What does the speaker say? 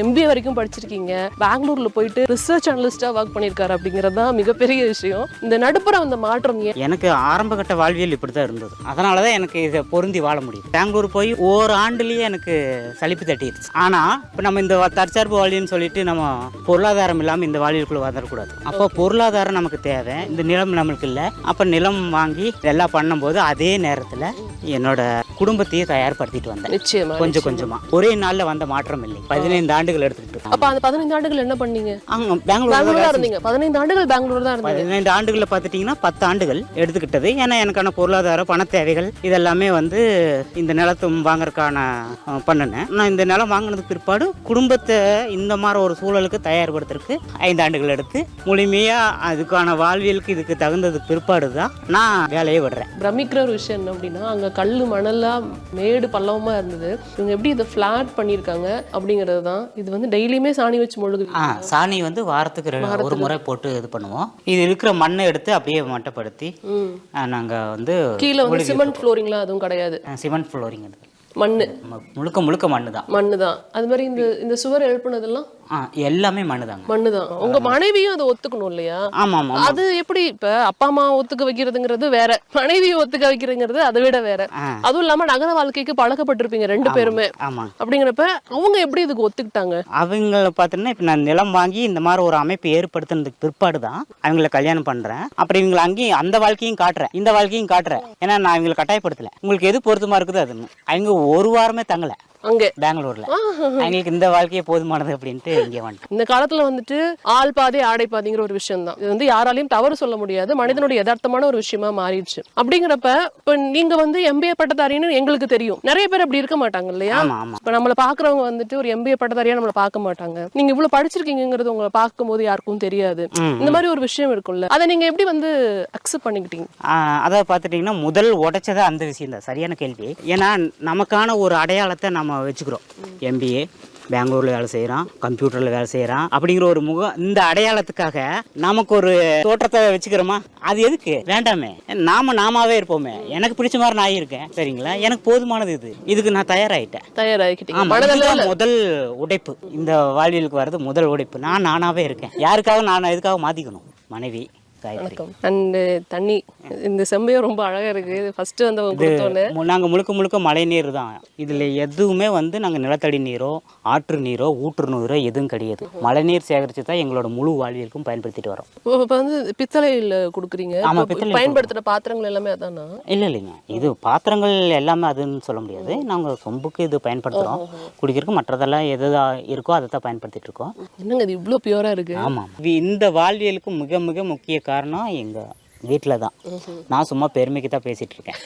MBA வரைக்கும் படிச்சிருக்கீங்க, பெங்களூர்ல போயிட்டு ரிசர்ச் அனலிஸ்டா ஒர்க் பண்ணியிருக்காரு அப்படிங்கிறது தான் மிகப்பெரிய விஷயம். இந்த நடுப்புற வந்த மாற்றம் எனக்கு ஆரம்ப கட்ட வாழ்வியல் இப்படி தான் இருந்தது. அதனால தான் எனக்கு இதை பொருந்தி வாழ முடியும். பெங்களூர் போய் ஒரு ஆண்டுலேயே எனக்கு சலிப்பு தட்டிடுச்சு. ஆனால் இப்போ நம்ம இந்த தற்சார்பு வாழ்வியல்னு சொல்லிட்டு நம்ம பொருளாதாரம் இல்லாமல் இந்த வாழ்வியலுக்குள்ள வந்துடக்கூடாது. அப்போ பொருளாதாரம் நமக்கு தேவை, இந்த நிலம் நம்மளுக்கு இல்லை. அப்போ நிலம் வாங்கி எல்லாம் பண்ணும்போது அதே நேரத்தில் என்னோட குடும்பத்தையே தயார்படுத்திட்டு வந்தேன். நிச்சயமா கொஞ்சம் கொஞ்சமா ஒரே நாளில் வந்த மாற்றம் இல்லை. 15 ஆண்டுகள் எடுத்துக்கிட்டு. அப்ப அந்த 15 ஆண்டுகள் என்ன பண்ணீங்க? பெங்களூர் தான் இருந்தீங்க. 15 ஆண்டுகள் பெங்களூர் தான் இருந்தீங்க. 15 ஆண்டுகளில் பார்த்துட்டிங்கன்னா 10 ஆண்டுகள் எடுத்துக்கிட்டது. ஏன்னா எனக்கான பொருளாதார பண தேவைகள் இதெல்லாமே வந்து இந்த நிலத்தை வாங்கறதுக்கான பண்ணினேன். நான் இந்த நிலம் வாங்கினதுக்கு பிற்பாடு குடும்பத்தை இந்த மாதிரி ஒரு சூழலுக்கு தயார்படுத்துறதுக்கு 5 ஆண்டுகள் எடுத்து முழுமையாக அதுக்கான வாழ்வியலுக்கு இதுக்கு தகுந்ததுக்கு பிற்பாடு தான் நான் வேலையை விடுறேன். பிரமிக்கிற ஒரு விஷயம் என்ன அப்படின்னா, அங்க கல்லு மணலா மேடு பள்ளவமா இருந்தது. இவங்க எப்படி இதை ஃபிளாட் பண்ணியிருக்காங்க அப்படிங்கிறது தான். இது வந்து டெய்லியுமே சாணி வச்சு முழுகு. சாணி வந்து வாரத்துக்கு ஒரு முறை போட்டு இது பண்ணுவோம். இது இருக்கிற மண்ணை எடுத்து அப்படியே மட்டப்படுத்தி நாங்கள் வந்து கீழே வந்து சிமெண்ட் ஃப்ளோரிங்லாம் அதுவும் கிடையாது. சிமெண்ட் ஃப்ளோரிங் மண்ணு முழுக்க மண்ணு தான். மண்ணு தான். அது மாதிரி இந்த சுவர் எழுப்புனதெல்லாம் எல்லாமே மண்ணுதாங்க. மண்ணுதான். உங்க மனைவியும் அதை ஒத்துக்கணும் இல்லையா? ஆமா ஆமா. அது எப்படி இப்ப அப்பா அம்மா ஒத்துக்க வைக்கிறதுங்கிறது வேற, மனைவியை ஒத்துக்க வைக்கிறதுங்கிறது அதை விட வேற. அதுவும் இல்லாம நகர வாழ்க்கைக்கு பழக்கப்பட்டிருப்பீங்க ரெண்டு பேருமே. அப்படிங்கிறப்ப அவங்க எப்படி இதுக்கு ஒத்துக்கிட்டாங்க? அவங்கள பாத்தீங்கன்னா இப்ப நான் நிலம் வாங்கி இந்த மாதிரி ஒரு அமைப்பு ஏற்படுத்தினதுக்கு பிற்பாடு தான் அவங்களை கல்யாணம் பண்றேன். அப்புறம் இவங்களை அங்கேயும் அந்த வாழ்க்கையும் காட்டுறேன், இந்த வாழ்க்கையும் காட்டுறேன். ஏன்னா நான் இவங்களை கட்டாயப்படுத்தல. உங்களுக்கு எது பொருத்தமா இருக்குது அது. அவங்க ஒரு வாரமே தங்கல அங்க பெங்களூர்ல. அவங்களுக்கு இந்த வாழ்க்கையே போதுமானது அப்படின்ட்டு இங்கே வந்துட்டு. இந்த காலத்துல வந்துட்டு ஆள் பாதி ஆடை பாதிங்கிற ஒரு விஷயம் தான். இது வந்து யாராலையும் தவறு சொல்ல முடியாது, மனிதனுடைய யதார்த்தமான ஒரு விஷயமா மாறிடுச்சு. அப்படிங்கிறப்ப இப்ப நீங்க வந்து MBA பட்டதாரின்னு எங்களுக்கு தெரியும், நிறைய பேர் அப்படி இருக்க மாட்டாங்க இல்லையா? இப்ப நம்மள பாக்குறவங்க வந்துட்டு ஒரு MBA பட்டதாரியா நம்மள பார்க்க மாட்டாங்க. நீங்க இவ்வளவு படிச்சிருக்கீங்கிறது உங்களை பார்க்கும் போது யாருக்கும் தெரியாது. இந்த மாதிரி ஒரு விஷயம் இருக்கும்ல, அதை நீங்க எப்படி வந்து அக்செப்ட் பண்ணிக்கிட்டீங்க? அதை பார்த்துட்டீங்கன்னா முதல் உடைச்சதா அந்த விஷயம் தான். சரியான கேள்வி. ஏன்னா நமக்கான ஒரு அடையாளத்தை நம்ம வச்சுக்கிறோம். MBA பெங்களூர்ல வேலை செய்யறான், கம்ப்யூட்டர்ல வேலை செய்யறான் அப்படிங்கிற ஒரு முகம், இந்த அடையாளத்துக்காக நமக்கு ஒரு தோற்றத்தை வச்சுக்கிறோமா? அது எதுக்கு? வேண்டாமே. நாமாவே இருப்போமே. எனக்கு பிடிச்ச மாதிரி நான் இருக்கேன், சரிங்களா? எனக்கு போதுமானது இதுக்கு நான் தயாராகிட்டேன். முதல் உடைப்பு இந்த வாழ்வியலுக்கு வர்றது முதல் உடைப்பு. நான் நானாவே இருக்கேன். யாருக்காக நான் எதுக்காக மாத்திக்கணும்? மனைவி, வணக்கம். அண்ட் தண்ணி, இந்த செம்பையும் ரொம்ப அழகா இருக்கு. ஃபர்ஸ்ட் வந்து நாங்க முழுக்க மழை நீர் தான். இதுல எதுவுமே வந்து நாங்க நிலத்தடி நீரோ ஆற்று நீரோ ஊற்று நீரோ எதுவும் கிடையாது. மழை நீர் சேகரிச்சு தான் எங்களோட முழு வாழ்வியலுக்கும் பயன்படுத்திட்டு வரோம். இப்போ வந்து பித்தளையில கொடுக்குறீங்க. பயன்படுத்துற பாத்திரங்கள் எல்லாமே அதானா? இல்லைங்க, இது பாத்திரங்கள் எல்லாமே அதுன்னு சொல்ல முடியாது. நாங்க சொம்புக்கு இது பயன்படுத்துறோம், குடிக்கிறதுக்கு. மற்றதெல்லாம் எது இருக்கோ அதை தான் பயன்படுத்திட்டு இருக்கோம். என்னங்க இது இவ்வளோ பியூரா இருக்கு? ஆமா, இந்த வாழ்வியலுக்கு மிக மிக முக்கிய காரணம் எங்க வீட்டில் தான். நான் சும்மா பெருமைக்கு தான் பேசிட்டு இருக்கேன்.